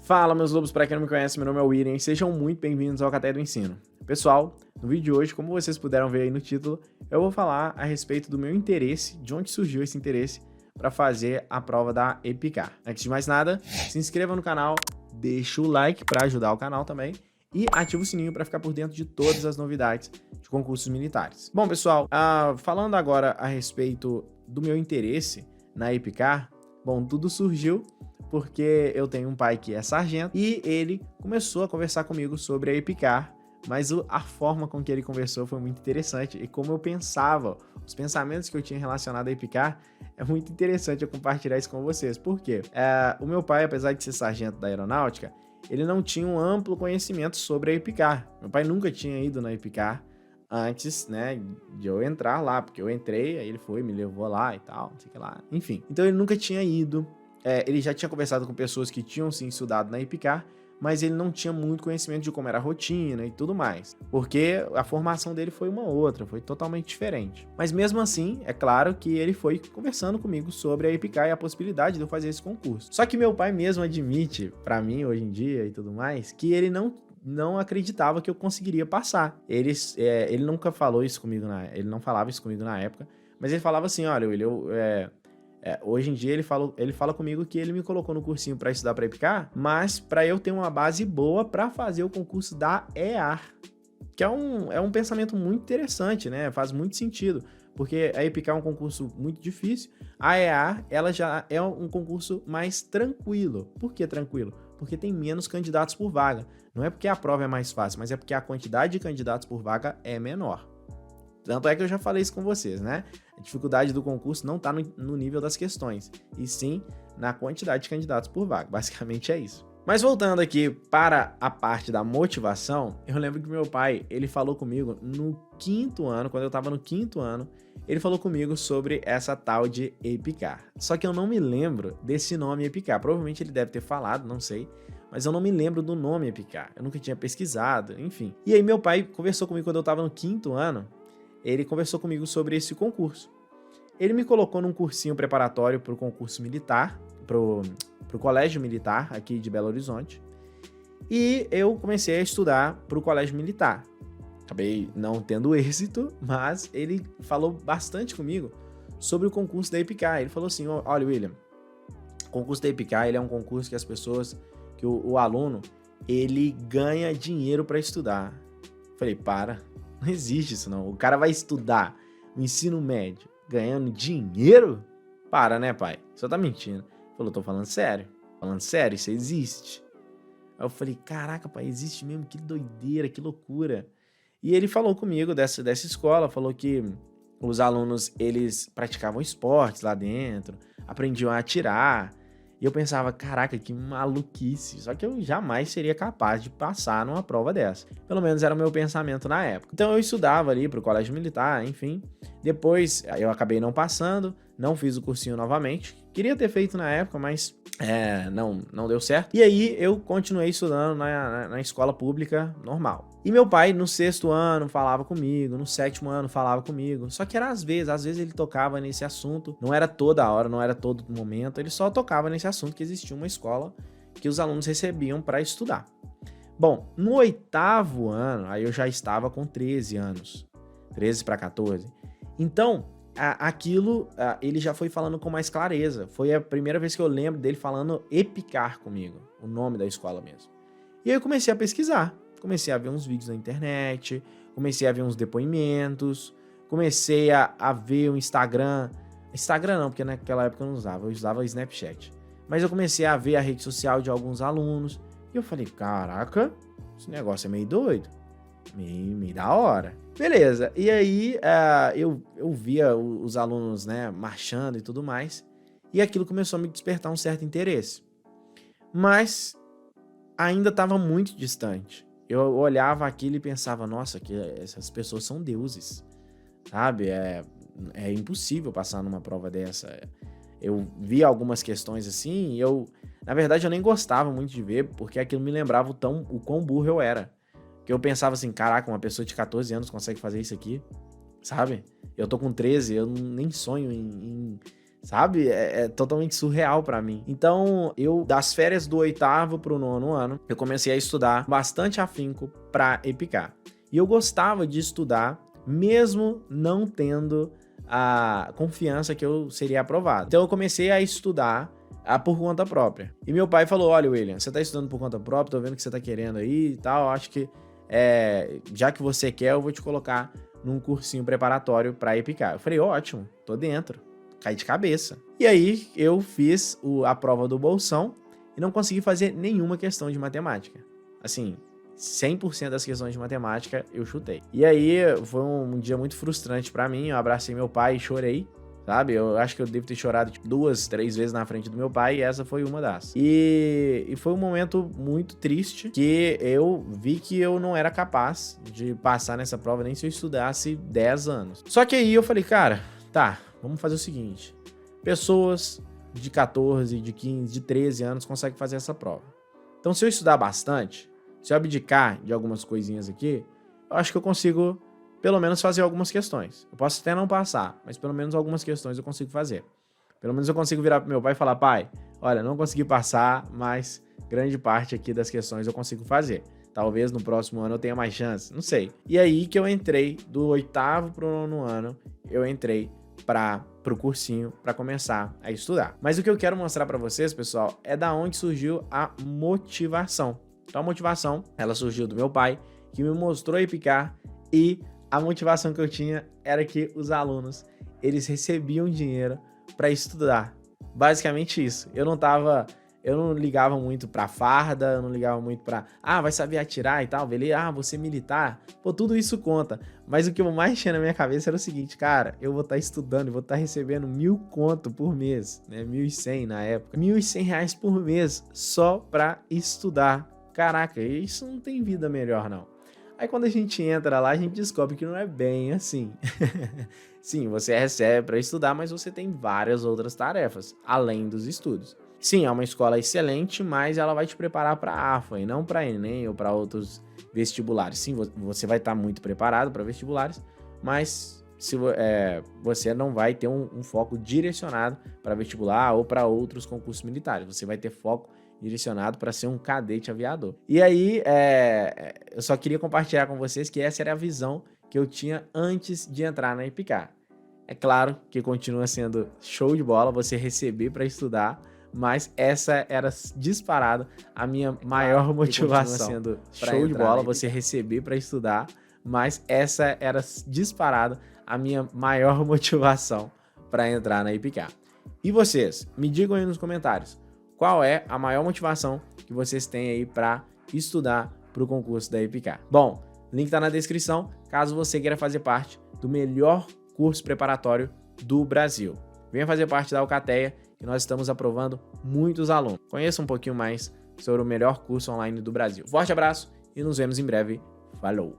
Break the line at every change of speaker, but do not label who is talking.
Fala, meus lobos, para quem não me conhece, meu nome é William e sejam muito bem-vindos ao Café do Ensino. Pessoal, no vídeo de hoje, como vocês puderam ver aí no título, eu vou falar a respeito do meu interesse, de onde surgiu esse interesse para fazer a prova da EPICAR. Antes de mais nada, se inscreva no canal, deixa o like para ajudar o canal também e ativa o sininho para ficar por dentro de todas as novidades de concursos militares. Bom, pessoal, falando agora a respeito do meu interesse na EPICAR, bom, tudo surgiu porque eu tenho um pai que é sargento e ele começou a conversar comigo sobre a EPICAR, mas a forma com que ele conversou foi muito interessante e como eu pensava, os pensamentos que eu tinha relacionado à EPICAR, é muito interessante eu compartilhar isso com vocês. Por quê? O meu pai, apesar de ser sargento da aeronáutica, ele não tinha um amplo conhecimento sobre a EPICAR. Meu pai nunca tinha ido na EPICAR antes, né, de eu entrar lá, porque eu entrei, aí ele foi, me levou lá e tal, não sei o que lá, enfim. Então ele nunca tinha ido. Ele já tinha conversado com pessoas que tinham sim estudado na EPICAR, mas ele não tinha muito conhecimento de como era a rotina e tudo mais, porque a formação dele foi uma outra, foi totalmente diferente. Mas mesmo assim, é claro que ele foi conversando comigo sobre a EPICAR e a possibilidade de eu fazer esse concurso. Só que meu pai mesmo admite, pra mim hoje em dia e tudo mais, que ele não acreditava que eu conseguiria passar. Ele nunca falou isso comigo, ele não falava isso comigo na época, mas ele falava assim, olha, William, hoje em dia ele fala comigo que ele me colocou no cursinho para estudar para EPICAR, mas para eu ter uma base boa para fazer o concurso da EAR, que é um pensamento muito interessante, né? Faz muito sentido, porque a EPICAR é um concurso muito difícil, a EAR ela já é um concurso mais tranquilo. Por que tranquilo? Porque tem menos candidatos por vaga. Não é porque a prova é mais fácil, mas é porque a quantidade de candidatos por vaga é menor. Tanto é que eu já falei isso com vocês, né? A dificuldade do concurso não está no nível das questões, e sim na quantidade de candidatos por vaga. Basicamente é isso. Mas voltando aqui para a parte da motivação, eu lembro que meu pai, ele falou comigo no 5º ano, quando eu estava no 5º ano, ele falou comigo sobre essa tal de EPICAR. Só que eu não me lembro desse nome EPICAR. Provavelmente ele deve ter falado, não sei, mas eu não me lembro do nome EPICAR. Eu nunca tinha pesquisado, enfim. E aí meu pai conversou comigo quando eu estava no 5º ano, ele conversou comigo sobre esse concurso. Ele me colocou num cursinho preparatório para o concurso militar, pro colégio militar aqui de Belo Horizonte, e eu comecei a estudar para o colégio militar. Acabei não tendo êxito, mas ele falou bastante comigo sobre o concurso da EPICAR. Ele falou assim, olha, William, o concurso da EPICAR ele é um concurso que as pessoas, que o aluno, ele ganha dinheiro para estudar. Falei, não existe isso não. O cara vai estudar o ensino médio ganhando dinheiro? Para, né, pai? Você tá mentindo. Ele falou, tô falando sério. Falando sério, isso existe. Aí eu falei, caraca, pai, existe mesmo? Que doideira, que loucura. E ele falou comigo dessa escola, falou que os alunos, eles praticavam esportes lá dentro, aprendiam a atirar. E eu pensava, caraca, que maluquice. Só que eu jamais seria capaz de passar numa prova dessa. Pelo menos era o meu pensamento na época. Então eu estudava ali pro colégio militar, enfim. Depois eu acabei não passando, não fiz o cursinho novamente. Queria ter feito na época, mas não deu certo. E aí eu continuei estudando na escola pública normal. E meu pai no 6º ano falava comigo, no 7º ano falava comigo. Só que era às vezes ele tocava nesse assunto. Não era toda hora, não era todo momento. Ele só tocava nesse assunto que existia uma escola que os alunos recebiam para estudar. Bom, no 8º ano, aí eu já estava com 13 anos. 13 para 14. Então, aquilo ele já foi falando com mais clareza. Foi a primeira vez que eu lembro dele falando EPICAR comigo, o nome da escola mesmo. E aí eu comecei a pesquisar, comecei a ver uns vídeos na internet, comecei a ver uns depoimentos, comecei a ver o Instagram não, porque naquela época eu não usava, eu usava o Snapchat. Mas eu comecei a ver a rede social de alguns alunos, e eu falei, caraca, esse negócio é meio doido, meio da hora. Beleza, e aí eu via os alunos, né, marchando e tudo mais, e aquilo começou a me despertar um certo interesse. Mas ainda estava muito distante. Eu olhava aquilo e pensava, nossa, que essas pessoas são deuses, sabe? É impossível passar numa prova dessa. Eu via algumas questões assim e na verdade, eu nem gostava muito de ver, porque aquilo me lembrava o quão burro eu era. Que eu pensava assim, caraca, uma pessoa de 14 anos consegue fazer isso aqui, sabe? Eu tô com 13, eu nem sonho em sabe? É totalmente surreal pra mim. Então, das férias do 8º pro 9º ano, eu comecei a estudar bastante afinco pra EPICAR. E eu gostava de estudar, mesmo não tendo a confiança que eu seria aprovado. Então, eu comecei a estudar por conta própria. E meu pai falou, olha, William, você tá estudando por conta própria, tô vendo que você tá querendo aí e tal, acho que já que você quer, eu vou te colocar num cursinho preparatório pra EPICAR. Eu falei, ótimo, tô dentro. Caí de cabeça. E aí eu fiz a prova do bolsão e não consegui fazer nenhuma questão de matemática. Assim, 100% das questões de matemática eu chutei. E aí foi um dia muito frustrante pra mim, eu abracei meu pai e chorei, sabe? Eu acho que eu devo ter chorado tipo, 2, 3 vezes na frente do meu pai e essa foi uma das. E foi um momento muito triste que eu vi que eu não era capaz de passar nessa prova nem se eu estudasse 10 anos. Só que aí eu falei, cara, tá, vamos fazer o seguinte. Pessoas de 14, de 15, de 13 anos conseguem fazer essa prova. Então se eu estudar bastante, se eu abdicar de algumas coisinhas aqui, eu acho que eu consigo pelo menos fazer algumas questões. Eu posso até não passar, mas pelo menos algumas questões eu consigo fazer. Pelo menos eu consigo virar pro meu pai e falar, pai, olha, não consegui passar, mas grande parte aqui das questões eu consigo fazer. Talvez no próximo ano eu tenha mais chance, não sei. E aí que eu entrei do 8º pro 9º ano, eu entrei pro cursinho para começar a estudar. Mas o que eu quero mostrar para vocês, pessoal, é da onde surgiu a motivação. Então a motivação, ela surgiu do meu pai, que me mostrou a EPICAR, e a motivação que eu tinha era que os alunos, eles recebiam dinheiro para estudar. Basicamente isso. Eu não ligava muito pra farda, eu não ligava muito pra, vai saber atirar e tal, beleza? Você militar. Pô, tudo isso conta. Mas o que eu mais tinha na minha cabeça era o seguinte, cara, eu vou estar estudando, eu vou estar recebendo 1.000 conto por mês, né? 1.100 na época. R$1.100 por mês só pra estudar. Caraca, isso não tem vida melhor, não. Aí quando a gente entra lá, a gente descobre que não é bem assim. Sim, você recebe para estudar, mas você tem várias outras tarefas, além dos estudos. Sim, é uma escola excelente, mas ela vai te preparar para a AFA e não para Enem ou para outros vestibulares. Sim, você vai estar muito preparado para vestibulares, mas você não vai ter um foco direcionado para vestibular ou para outros concursos militares. Você vai ter foco direcionado para ser um cadete aviador. E aí, eu só queria compartilhar com vocês que essa era a visão que eu tinha antes de entrar na EPICAR. É claro que continua sendo show de bola você receber para estudar, mas essa era disparado a minha maior motivação. Sendo show de bola você receber para estudar, mas essa era disparado a minha maior motivação para entrar na EPICAR. E vocês, me digam aí nos comentários, qual é a maior motivação que vocês têm aí para estudar para o concurso da EPICAR? Bom, o link está na descrição, caso você queira fazer parte do melhor curso preparatório do Brasil. Venha fazer parte da Alcateia, que nós estamos aprovando muitos alunos. Conheça um pouquinho mais sobre o melhor curso online do Brasil. Forte abraço e nos vemos em breve. Falou!